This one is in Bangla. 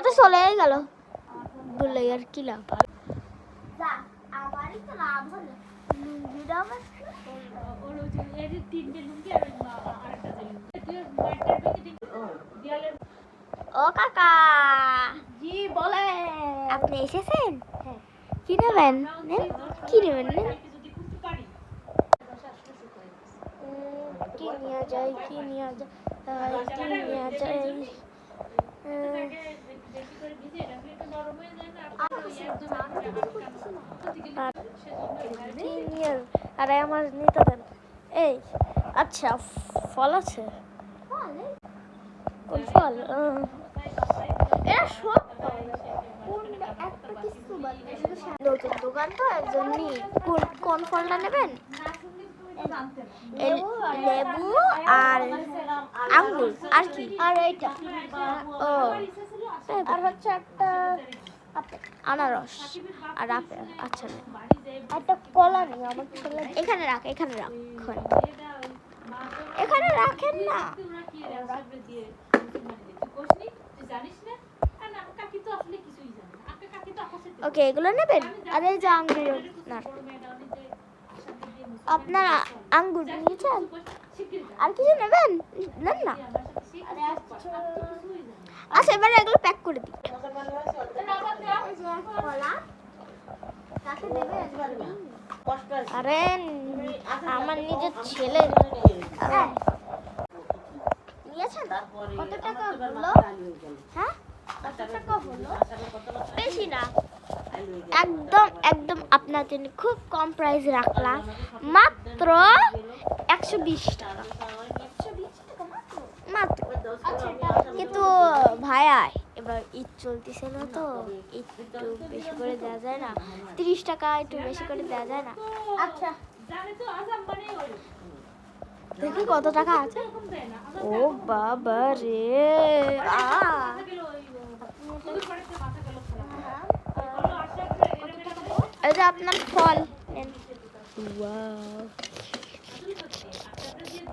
তো চলেই গেল, বললে আর কি লাভ। আমারই তো লাভ হলো, লুঙ্গিটা আমার ও কাকা। জি বলে, আপনি এসেছেন? কি নেবেন? কি নেবেন? কি নিয়ে যায়, কি নিয়ে যায়, কি নিয়ে যায়? আরে আমার নিতে দেন। এই আচ্ছা, ফল আছে? কোন ফল? নতুন দোকান তো একজনই। কোন ফলটা নেবেন? লেবু আর আঙ্গুর আর কি? আর এইটা। ও আর হচ্ছে একটা আনারস আর আপেল। আচ্ছা, একটা কলা নেই আমার ছেলে। এখানে রাখ, এখানে রাখ, এখানে রাখেন না। ওকে, এগুলো নেবেন? আরে যে আঙ্গুর না, আপনারা আঙ্গুর নিয়েছেন? আর কিছু নেবেন? নেন না। আচ্ছা, এবারে এগুলো প্যাক করে দিই। আরে আমার নিজের ছেলে। নিয়েছেন? কত টাকা হলো? হ্যাঁ, কত টাকা হলো? বেশি না, একদম একদম আপনার জন্য খুব কম প্রাইস রাখলাম, মাত্র 120 টাকা মাত্র। কিন্তু ভাইয়া, এবার ঈদ চলতেছে না তো, একটু বেশি করে দেওয়া যায় না? 30 টাকা একটু বেশি করে দেওয়া যায় না? আচ্ছা, দেখি কত টাকা আছে। ও বাবা রে, এই যে আপনার ফল নেন। ওয়াও।